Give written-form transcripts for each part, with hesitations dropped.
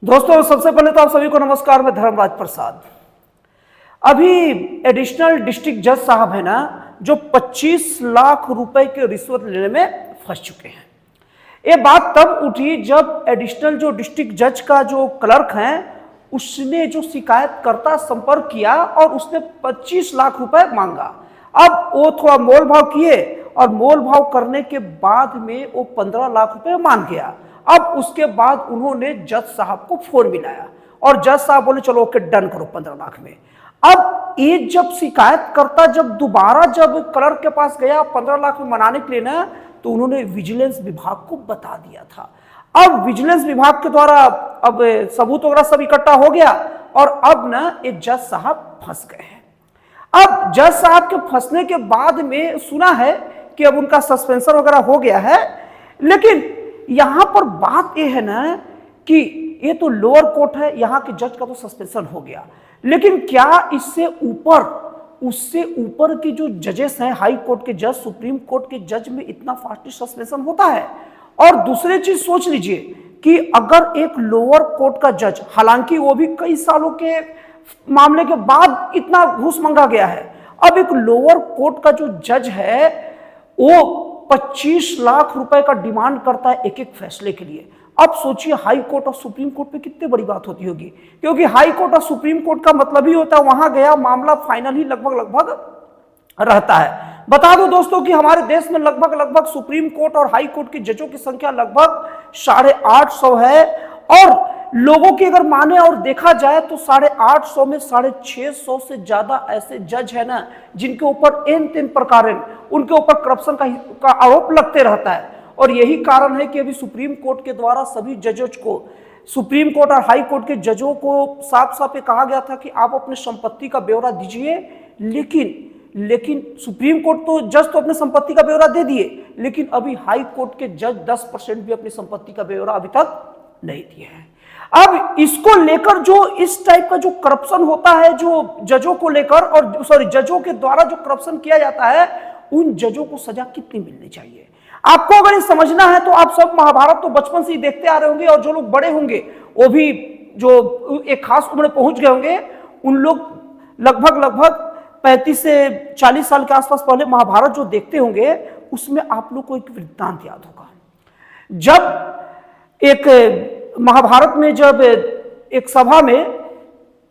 दोस्तों, सबसे पहले तो आप सभी को नमस्कार। मैं धर्मराज प्रसाद। अभी एडिशनल डिस्ट्रिक्ट जज साहब है ना, जो 25 लाख रुपए के रिश्वत लेने में फंस चुके हैं। ये बात तब उठी जब एडिशनल जो डिस्ट्रिक्ट जज का जो क्लर्क है, उसने जो शिकायतकर्ता संपर्क किया और उसने 25 लाख रुपए मांगा। अब वो थोड़ा मोल भाव किए और मोल भाव करने के बाद में वो 15 लाख रुपए मान गया। अब उसके बाद उन्होंने जज साहब को फोन मिलाया और जज साहब बोले चलो ओके डन करो 15 लाख में। अब ये जब शिकायतकर्ता जब दोबारा जब क्लर्क के पास गया 15 लाख में मनाने के लिए ना, तो उन्होंने विजिलेंस विभाग को बता दिया था। अब विजिलेंस विभाग के द्वारा अब सबूत वगैरह सब इकट्ठा हो गया और अब ना ये जज साहब फंस गए हैं। अब जज साहब के फंसने के बाद में सुना है कि अब उनका सस्पेंशन वगैरह हो गया है, लेकिन यहां पर बात यह है ना कि ये तो लोअर कोर्ट है, यहां के जज का तो सस्पेंशन हो गया, लेकिन क्या इससे ऊपर उससे ऊपर की जो जजेस हैं, हाई कोर्ट के जज, सुप्रीम कोर्ट के जज में इतना फास्ट सस्पेंशन होता है? और दूसरी चीज सोच लीजिए कि अगर एक लोअर कोर्ट का जज, हालांकि वो भी कई सालों के मामले के बाद इतना घूस मांगा गया है, अब एक लोअर कोर्ट का जो जज है वो 25 लाख रुपए का डिमांड करता है एक एक फैसले के लिए। अब सोचिए हाई कोर्ट और सुप्रीम कोर्ट पे कितनी बड़ी बात होती होगी, क्योंकि हाई कोर्ट और सुप्रीम कोर्ट का मतलब ही होता है वहां गया मामला फाइनल ही लगभग रहता है। बता दो दोस्तों कि हमारे देश में लगभग सुप्रीम कोर्ट और हाई कोर्ट के जजों की संख्या लगभग 850 है, और लोगों की अगर माने और देखा जाए तो 850 में 650 से ज्यादा ऐसे जज है ना जिनके ऊपर एन तेन प्रकार उनके ऊपर करप्शन का आरोप लगते रहता है। और यही कारण है कि अभी सुप्रीम कोर्ट के द्वारा सभी जजों को, सुप्रीम कोर्ट और हाई कोर्ट के जजों को साफ साफ कहा गया था कि आप अपने संपत्ति का ब्यौरा दीजिए, लेकिन सुप्रीम कोर्ट तो जज तो अपने संपत्ति का ब्यौरा दे दिए, लेकिन अभी हाई कोर्ट के जज 10% भी अपनी संपत्ति का ब्यौरा अभी तक नहीं दिए हैं। अब इसको लेकर जो इस टाइप का जो करप्शन होता है, जो जजों को लेकर और जजों के द्वारा जो करप्शन किया जाता है, उन जजों को सजा कितनी मिलनी चाहिए? आपको अगर ये समझना है तो आप सब महाभारत तो बचपन से ही देखते आ रहे होंगे, और जो लोग बड़े होंगे वो भी जो एक खास उम्र पहुंच गए होंगे, उन लोग लगभग 35 से 40 साल के आसपास पहले महाभारत जो देखते होंगे, उसमें आप लोग को एक वृत्तांत याद होगा। जब एक महाभारत में जब एक सभा में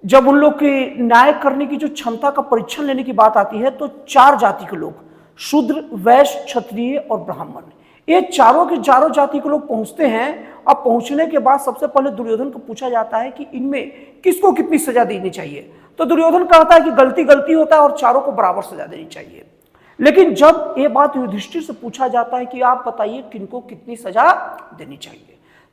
जब उन लोग की न्याय करने की जो क्षमता का परीक्षण लेने की बात आती है, तो 4 जाति के लोग, शूद्र, वैश्य, क्षत्रिय और ब्राह्मण, ये चारों के चारों जाति के लोग पहुंचते हैं। अब पहुंचने के बाद सबसे पहले दुर्योधन को पूछा जाता है कि इनमें किसको कितनी सजा देनी चाहिए। तो दुर्योधन कहता है कि गलती होता है और चारों को बराबर सजा देनी चाहिए। लेकिन जब ये बात युधिष्ठिर से पूछा जाता है कि आप बताइए किनको कितनी सजा देनी चाहिए,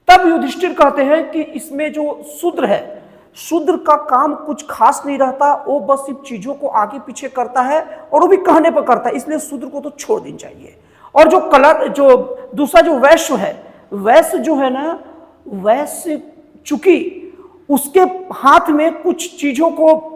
तब युधिष्ठिर कहते हैं कि इसमें जो शूद्र है, शूद्र का काम कुछ खास नहीं रहता, वो बस सिर्फ चीजों को आगे पीछे करता है और वो भी कहने पर करता है, इसलिए शूद्र को तो छोड़ देनी चाहिए। और जो दूसरा जो वैश्य है, वैश्य जो है ना, वैश्य चूंकि उसके हाथ में कुछ चीजों को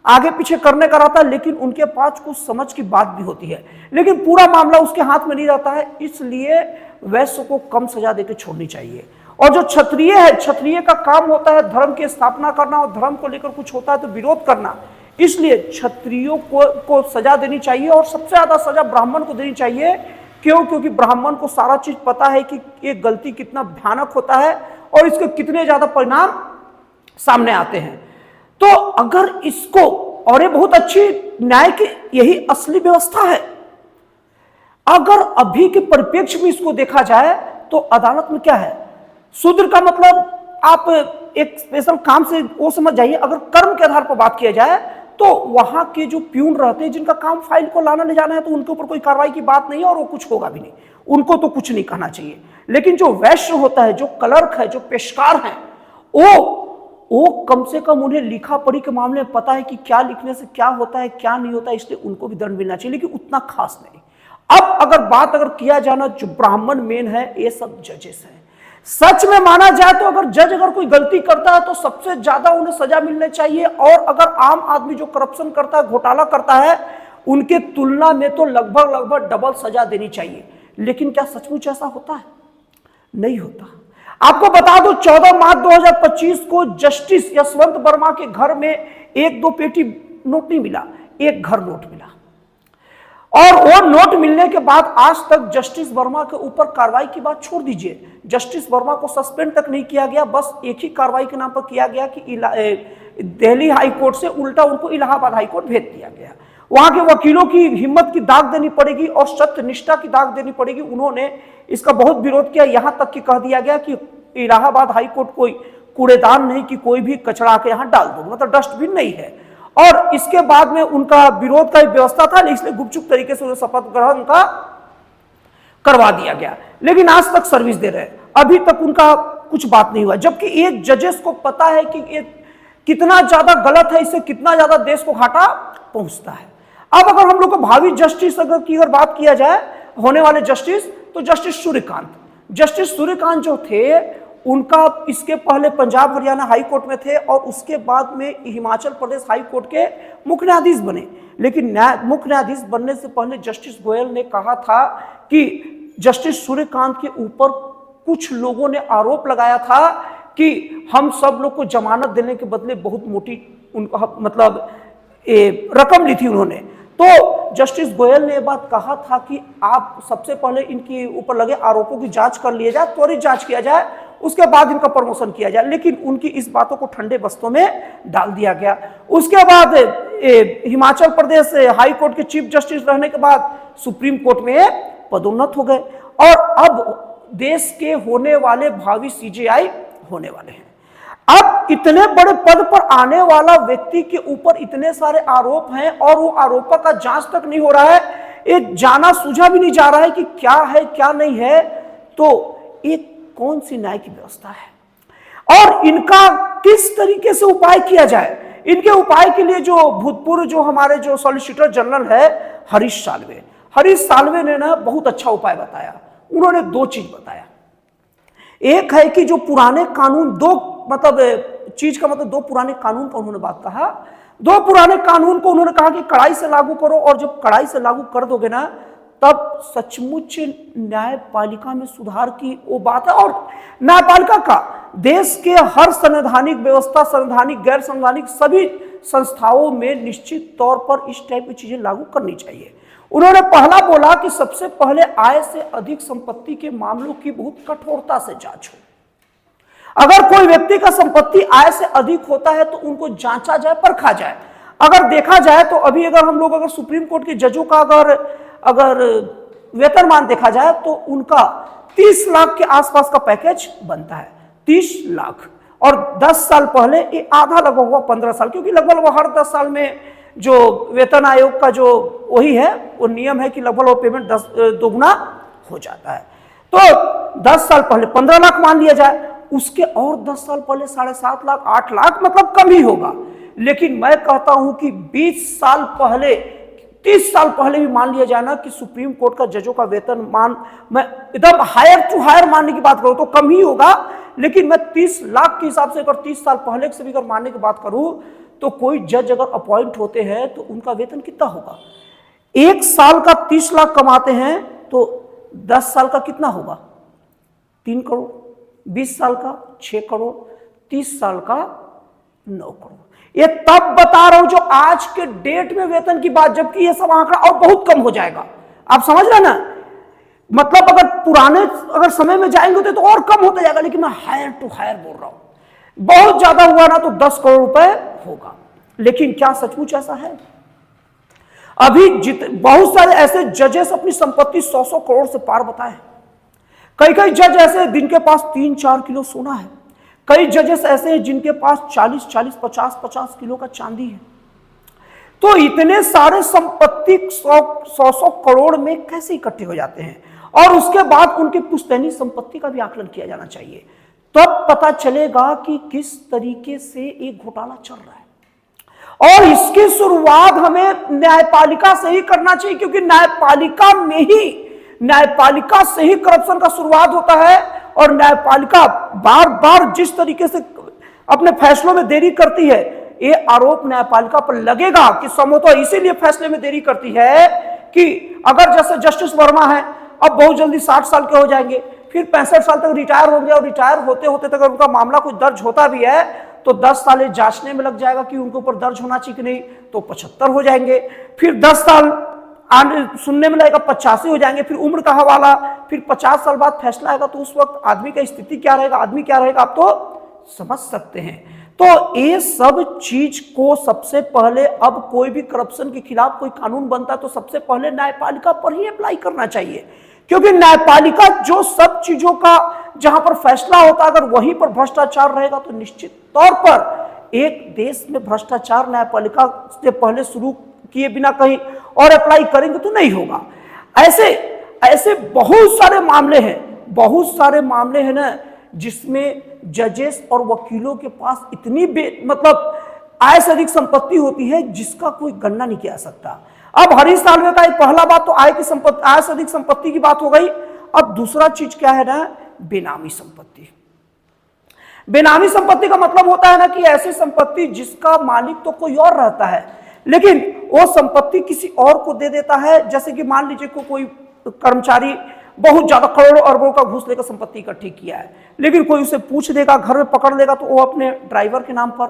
आगे पीछे करने का रहता है, लेकिन उनके पास कुछ समझ की बात भी होती है, लेकिन पूरा मामला उसके हाथ में नहीं रहता है, इसलिए वैश्य को कम सजा देकर छोड़नी चाहिए। और जो क्षत्रिय है, क्षत्रिय का काम होता है धर्म की स्थापना करना, और धर्म को लेकर कुछ होता है तो विरोध करना, इसलिए क्षत्रियों को सजा देनी चाहिए। और सबसे ज्यादा सजा ब्राह्मण को देनी चाहिए। क्योंकि ब्राह्मण को सारा चीज पता है कि ये गलती कितना भयानक होता है और इसके कितने ज्यादा परिणाम सामने आते हैं। तो अगर इसको, और ये बहुत अच्छी न्याय की यही असली व्यवस्था है, अगर अभी के परिप्रेक्ष्य में इसको देखा जाए तो अदालत में क्या है, शूद्र का मतलब आप एक स्पेशल काम से वो समझ जाइए। अगर कर्म के आधार पर बात किया जाए तो वहां के जो प्यून रहते हैं, जिनका काम फाइल को लाना ले जाना है, तो उनके ऊपर कोई कार्रवाई की बात नहीं है और वो कुछ होगा भी नहीं, उनको तो कुछ नहीं कहना चाहिए। लेकिन जो वैश्य होता है, जो क्लर्क है, जो पेशकार है, वो कम से कम उन्हें लिखा पढ़ी के मामले में पता है कि क्या लिखने से क्या होता है, क्या नहीं होता है, इसलिए उनको भी दंड मिलना चाहिए, लेकिन उतना खास नहीं। अब अगर किया जाना, जो ब्राह्मण मेन है, ये सब जजेस हैं। सच में माना जाए तो अगर कोई गलती करता है तो सबसे ज्यादा उन्हें सजा मिलनी चाहिए, और अगर आम आदमी जो करप्शन करता है, घोटाला करता है, उनके तुलना में तो लगभग डबल सजा देनी चाहिए। लेकिन क्या सचमुच ऐसा होता है? नहीं होता। आपको बता दो 14 मार्च 2025 को जस्टिस यशवंत वर्मा के घर में एक दो पेटी नोट नहीं मिला, एक घर नोट मिला। और वो नोट मिलने के बाद आज तक जस्टिस वर्मा के ऊपर कार्रवाई की बात छोड़ दीजिए, जस्टिस वर्मा को सस्पेंड तक नहीं किया गया, बस एक ही कार्रवाई के नाम पर किया गया कि दिल्ली हाई कोर्ट से उल्टा उनको इलाहाबाद हाई कोर्ट भेज दिया गया। वहां के वकीलों की हिम्मत की दाग देनी पड़ेगी और सत्यनिष्ठा की दाग देनी पड़ेगी। उन्होंने इसका बहुत विरोध किया, यहां तक कि कह दिया गया कि इलाहाबाद हाई कोर्ट कोई कूड़ेदान नहीं कि कोई भी कचरा के यहां डाल दो, मतलब डस्टबिन नहीं है। और इसके बाद में उनका विरोध का व्यवस्था था, इसलिए गुपचुप तरीके से शपथ ग्रहण का करवा दिया गया, लेकिन आज तक सर्विस दे रहे हैं, अभी तक उनका कुछ बात नहीं हुआ। जबकि एक जजेस को पता है कि ये कितना ज्यादा गलत है, इससे कितना ज्यादा देश को घाटा पहुंचता है। अब अगर हम लोग को भावी जस्टिस अगर बात किया जाए, होने वाले जस्टिस, तो जस्टिस सूर्यकांत जो थे, उनका इसके पहले पंजाब हरियाणा हाई कोर्ट में थे और उसके बाद में हिमाचल प्रदेश हाई कोर्ट के मुख्य न्यायाधीश बने। लेकिन मुख्य न्यायाधीश बनने से पहले जस्टिस गोयल ने कहा था कि जस्टिस सूर्यकांत के ऊपर कुछ लोगों ने आरोप लगाया था कि हम सब लोग को जमानत देने के बदले बहुत मोटी मतलब रकम ली थी उन्होंने। तो जस्टिस गोयल ने यह बात कहा था कि आप सबसे पहले इनके ऊपर लगे आरोपों की जांच कर लिया जाए, त्वरित जांच किया जाए, उसके बाद इनका प्रमोशन किया जाए। लेकिन उनकी इस बातों को ठंडे बस्तों में डाल दिया गया। उसके बाद हिमाचल प्रदेश हाई कोर्ट के चीफ जस्टिस रहने के बाद सुप्रीम कोर्ट में पदोन्नत हो गए और अब देश के होने वाले भावी सीजेआई होने वाले हैं। अब इतने बड़े पद पर आने वाला व्यक्ति के ऊपर इतने सारे आरोप हैं और वो आरोपों का जांच तक नहीं हो रहा है, ये जाना सूझा भी नहीं जा रहा है कि क्या है क्या नहीं है। तो एक कौन सी न्याय की व्यवस्था है और इनका किस तरीके से उपाय किया जाए। इनके उपाय के लिए जो भूतपूर्व जो हमारे जो सॉलिसिटर जनरल है हरीश साल्वे ने ना बहुत अच्छा उपाय बताया। उन्होंने दो चीज बताया, एक है कि जो पुराने कानून, दो पुराने कानून का उन्होंने बात कहा। दो पुराने कानून को उन्होंने कहा कि कड़ाई से लागू करो और जब कड़ाई से लागू कर दोगे ना, तब सचमुच न्यायपालिका में सुधार की वो बात है। और न्यायपालिका का देश के हर संवैधानिक व्यवस्था, संवैधानिक गैर संवैधानिक सभी संस्थाओं में निश्चित तौर पर इस टाइप की चीजें लागू करनी चाहिए। उन्होंने पहला बोला कि सबसे पहले आय से अधिक संपत्ति के मामलों की बहुत कठोरता से जांच हो। अगर कोई व्यक्ति का संपत्ति आय से अधिक होता है तो उनको जांचा जाए, परखा जाए। अगर देखा जाए तो अभी अगर हम लोग अगर सुप्रीम कोर्ट के जजों का अगर वेतनमान देखा जाए तो उनका 30 लाख के आसपास का पैकेज बनता है, 30 लाख। और 10 साल पहले ये आधा लगा हुआ 15 साल, क्योंकि लगभग हर 10 साल में जो वेतन आयोग का जो वही है वो नियम है कि लगभग वो पेमेंट 10 दोगुना हो जाता है। तो 10 साल पहले 15 लाख मान लिया जाए, उसके और 10 साल पहले 7.5 लाख 8 लाख, मतलब कम ही होगा। लेकिन मैं कहता हूं कि 20 साल पहले 30 साल पहले भी मान लिया जाए ना कि सुप्रीम कोर्ट का जजों का वेतन मान, मैं एकदम हायर टू हायर मानने की बात करूं तो कम ही होगा। लेकिन मैं 30 लाख के हिसाब से अगर 30 साल पहले से भी अगर मानने की बात करूं तो कोई जज अगर अपॉइंट होते हैं तो उनका वेतन कितना होगा। 1 साल का 30 लाख कमाते हैं तो 10 साल का कितना होगा, 3 करोड़। 20 साल का 6 करोड़, 30 साल का 9 करोड़। ये तब बता रहा हूं जो आज के डेट में वेतन की बात, जबकि ये सब आंकड़ा और बहुत कम हो जाएगा। आप समझ रहे ना, मतलब अगर पुराने समय में जाएंगे तो और कम होता जाएगा। लेकिन मैं हायर टू हायर बोल रहा हूं, बहुत ज्यादा हुआ ना तो 10 करोड़ रुपए होगा। लेकिन क्या सचमुच ऐसा है? अभी बहुत सारे ऐसे जजेस अपनी संपत्ति 100-100 करोड़ से पार बताए। कई जज ऐसे जिनके पास 3-4 किलो सोना है, कई जजेस ऐसे हैं जिनके पास 40-40, 50-50 किलो का चांदी है। तो इतने सारे संपत्ति 100-100 करोड़ में कैसे इकट्ठे हो जाते हैं? और उसके बाद उनकी पुश्तैनी संपत्ति का भी आकलन किया जाना चाहिए, तब पता चलेगा कि किस तरीके से एक घोटाला चल रहा है। और इसकी शुरुआत हमें न्यायपालिका से ही करना चाहिए, क्योंकि न्यायपालिका से ही करप्शन का शुरुआत होता है। और न्यायपालिका बार बार जिस तरीके से अपने फैसलों में देरी करती है, ये आरोप न्यायपालिका पर लगेगा कि संभवतः इसीलिए फैसले में देरी करती है कि अगर जैसे जस्टिस वर्मा है, अब बहुत जल्दी 60 साल के हो जाएंगे, फिर 65 साल तक रिटायर होंगे और रिटायर होते होते तक अगर उनका मामला कोई दर्ज होता भी है तो 10 साल ये जांचने में लग जाएगा कि उनके ऊपर दर्ज होना चाहिए कि नहीं, तो 75 हो जाएंगे। फिर 10 साल सुनने में लगेगा 85 हो जाएंगे। फिर उम्र का हवाला, फिर 50 साल बाद फैसला आएगा, तो उस वक्त आदमी का स्थिति क्या रहेगा, आदमी क्या रहेगा, आप तो समझ सकते हैं। तो ये सब चीज को सबसे पहले, अब कोई भी करप्शन के खिलाफ कोई कानून बनता है तो सबसे पहले न्यायपालिका पर ही अप्लाई करना चाहिए, क्योंकि न्यायपालिका जो सब चीजों का जहां पर फैसला होता है, अगर वहीं पर भ्रष्टाचार रहेगा तो निश्चित तौर पर एक देश में भ्रष्टाचार न्यायपालिका से पहले शुरू किए बिना कहीं और अप्लाई करेंगे तो नहीं होगा। ऐसे ऐसे बहुत सारे मामले हैं ना, जिसमें जजेस और वकीलों के पास इतनी मतलब आय से अधिक संपत्ति होती है जिसका कोई गणना नहीं किया जा सकता। अब हरीश साल्वे का एक पहला बात तो आय से अधिक संपत्ति की बात हो गई। अब दूसरा चीज क्या है ना, बेनामी संपत्ति। बेनामी संपत्ति का मतलब होता है ना कि ऐसी संपत्ति जिसका मालिक तो कोई और रहता है, लेकिन वो संपत्ति किसी और को दे देता है। जैसे कि मान लीजिए कोई कर्मचारी बहुत ज्यादा करोड़ों अरबों का घूस लेकर संपत्ति इकट्ठी किया है, लेकिन कोई उसे पूछ देगा, घर में पकड़ लेगा, तो वो अपने ड्राइवर के नाम पर,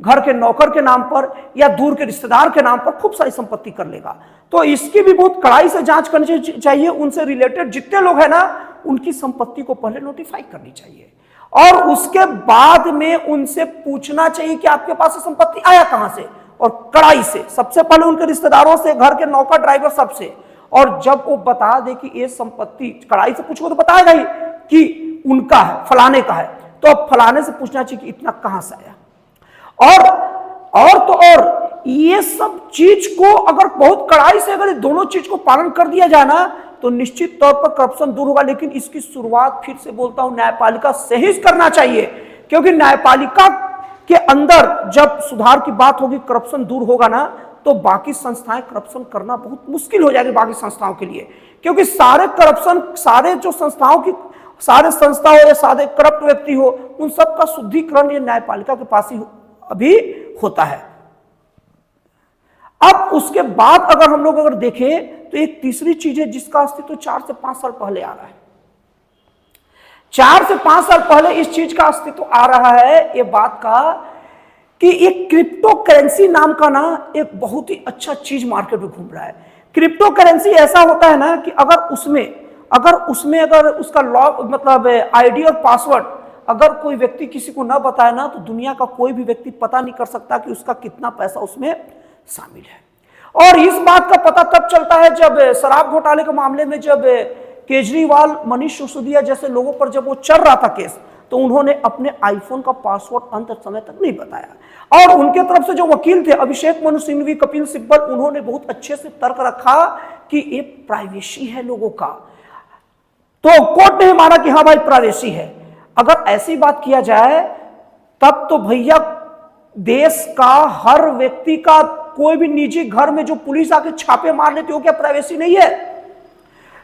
घर के नौकर के नाम पर या दूर के रिश्तेदार के नाम पर खूब सारी संपत्ति कर लेगा। तो इसकी भी बहुत कड़ाई से जांच करनी चाहिए। उनसे रिलेटेड जितने लोग हैं ना, उनकी संपत्ति को पहले नोटिफाई करनी चाहिए और उसके बाद में उनसे पूछना चाहिए कि आपके पास संपत्ति आया कहां से, और कड़ाई से सबसे पहले उनके रिश्तेदारों से, घर के नौकर ड्राइवर सबसे। और जब वो बता दे कि ये संपत्ति, कड़ाई से पूछो तो बताएगा ही कि उनका है, फलाने का है, तो अब फलाने से पूछना चाहिए कि इतना कहां से आया। और ये सब चीज को अगर बहुत कड़ाई से अगर दोनों चीज को पालन कर दिया जाए ना, तो निश्चित तौर पर करप्शन दूर होगा। लेकिन इसकी शुरुआत, फिर से बोलता हूं, न्यायपालिका से ही करना चाहिए, क्योंकि न्यायपालिका के अंदर जब सुधार की बात होगी, करप्शन दूर होगा ना, तो बाकी संस्थाएं करप्शन करना बहुत मुश्किल हो जाएगी बाकी संस्थाओं के लिए। क्योंकि सारे करप्शन, सारे जो संस्थाओं की, सारे संस्था हो या सारे करप्ट व्यक्ति हो, उन सब का शुद्धिकरण ये न्यायपालिका के पास ही अभी होता है। अब उसके बाद अगर हम लोग देखें तो एक तीसरी चीज है जिसका अस्तित्व 4 से 5 साल पहले आ रहा है। 4 से 5 साल पहले इस चीज का अस्तित्व आ रहा है, ये बात का कि एक क्रिप्टो करेंसी नाम का ना एक बहुत ही अच्छा चीज मार्केट में घूम रहा है। क्रिप्टो करेंसी ऐसा होता है ना कि अगर उसमें उसका लॉग, मतलब आईडी और पासवर्ड अगर कोई व्यक्ति किसी को ना बताए ना, तो दुनिया का कोई भी व्यक्ति पता नहीं कर सकता कि उसका कितना पैसा उसमें शामिल है। और इस बात का पता तब चलता है जब शराब घोटाले के मामले में जब केजरीवाल, मनीष सिसोदिया जैसे लोगों पर जब वो चल रहा था केस, तो उन्होंने अपने आईफोन का पासवर्ड अंत समय तक नहीं बताया। और उनके तरफ से जो वकील थे, अभिषेक मनु सिंघवी, कपिल सिब्बल, उन्होंने बहुत अच्छे से तर्क रखा कि ये प्राइवेसी है लोगों का। तो कोर्ट ने माना कि हाँ भाई प्राइवेसी है। अगर ऐसी बात किया जाए तब तो भैया देश का हर व्यक्ति का कोई भी निजी घर में जो पुलिस आके छापे मार लेती हो, क्या प्राइवेसी नहीं है?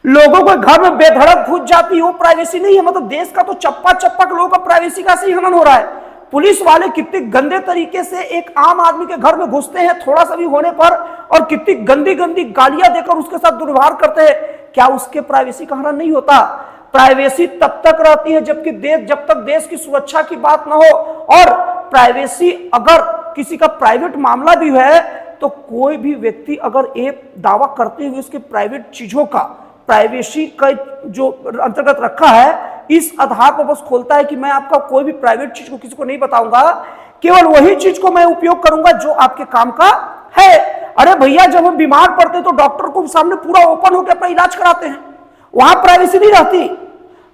लोगों के घर में बेधड़क घुस जाती है, वो प्राइवेसी नहीं है? मतलब देश का तो चप्पा चप्पा लोगों का प्राइवेसी का सही हनन हो रहा है। पुलिस वाले कितने गंदे तरीके से एक आम आदमी के घर में घुसते हैं थोड़ा सा भी होने पर, और कितनी गंदी गंदी गालियां देकर उसके साथ दुर्व्यवहार करते हैं। क्या उसके प्राइवेसी का हनन नहीं होता? प्राइवेसी तब तक रहती है जब तक देश की सुरक्षा की बात ना हो। और प्राइवेसी, अगर किसी का प्राइवेट मामला भी है तो कोई भी व्यक्ति अगर एक दावा करते हुए उसके प्राइवेट चीजों का, प्राइवेसी का जो अंतर्गत रखा है, इस आधार पर बस खोलता है कि मैं आपका कोई भी प्राइवेट चीज को किसी को नहीं बताऊंगा, केवल वही चीज को मैं उपयोग करूंगा जो आपके काम का है। अरे भैया, जब हम बीमार पड़ते हैं तो डॉक्टर को सामने पूरा ओपन होकर अपना इलाज कराते हैं, वहां प्राइवेसी नहीं रहती।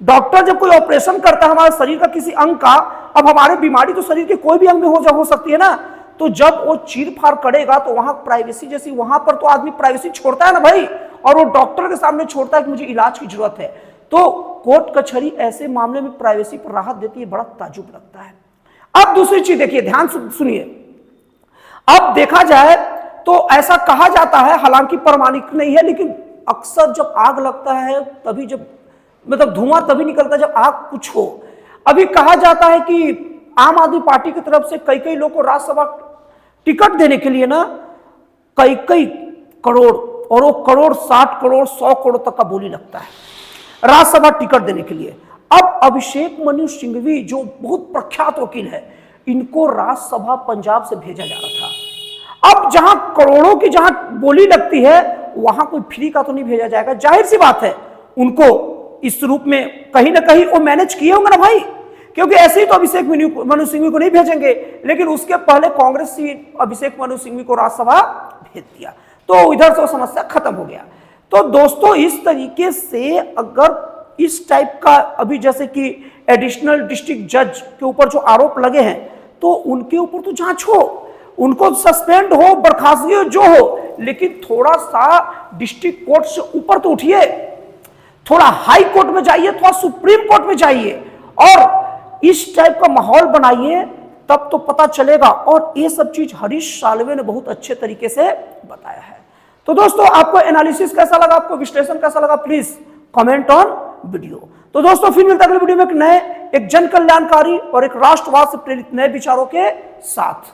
डॉक्टर जब कोई ऑपरेशन करता है हमारे शरीर का किसी अंग का, अब हमारे बीमारी तो शरीर के कोई भी अंग में हो सकती है ना, तो जब वो चीर फाड़ करेगा तो वहां प्राइवेसी जैसी, वहां पर तो आदमी प्राइवेसी छोड़ता है ना भाई, और वो डॉक्टर के सामने छोड़ता है कि मुझे इलाज की जरूरत है। तो कोर्ट कचहरी ऐसे मामले में प्राइवेसी पर राहत देती है, बड़ा ताजुब लगता है। अब दूसरी चीज देखिए, ध्यान सुनिए। अब देखा जाए तो ऐसा कहा जाता है, हालांकि प्रमाणिक नहीं है, लेकिन अक्सर जब आग लगता है तभी, जब मतलब धुआं तभी निकलता है जब आग कुछ हो। अभी कहा जाता है कि आम आदमी पार्टी की तरफ से कई लोगों को राज्यसभा टिकट देने के लिए ना कई करोड़, और वो करोड़ 60 करोड़ 100 करोड़ तक का बोली लगता है। राज्यसभा टिकट देने के लिए। अब अभिषेक मनु सिंघवी जो बहुत प्रख्यात वकील है, इनको राज्यसभा पंजाब से भेजा जा रहा था। अब जहां करोड़ों की जहां बोली लगती है, वहां कोई फ्री का तो नहीं भेजा जाएगा। जाहिर सी बात है, उनको इस रूप में कहीं ना कहीं वो मैनेज किए होंगे ना भाई, क्योंकि ऐसे ही तो अभिषेक मनु सिंघवी को नहीं भेजेंगे। लेकिन उसके पहले कांग्रेस ही अभिषेक मनु सिंघवी को राज्यसभा भेज दिया, तो इधर से समस्या खत्म हो गया। तो दोस्तों, इस तरीके से अगर इस टाइप का अभी जैसे कि एडिशनल डिस्ट्रिक्ट जज के ऊपर जो आरोप लगे हैं, तो उनके ऊपर तो जांच हो, उनको सस्पेंड हो, बर्खास्तगी हो, जो हो, लेकिन थोड़ा सा डिस्ट्रिक्ट कोर्ट से ऊपर तो उठिए, थोड़ा हाई कोर्ट में जाइए, थोड़ा सुप्रीम कोर्ट में जाइए और इस टाइप का माहौल बनाइए, तब तो पता चलेगा। और ये सब चीज हरीश साल्वे ने बहुत अच्छे तरीके से बताया है। तो दोस्तों, आपको एनालिसिस कैसा लगा, आपको विश्लेषण कैसा लगा, प्लीज कमेंट ऑन वीडियो। तो दोस्तों, फिर मिलता है अगले वीडियो में एक जन कल्याणकारी और एक राष्ट्रवाद से प्रेरित नए विचारों के साथ।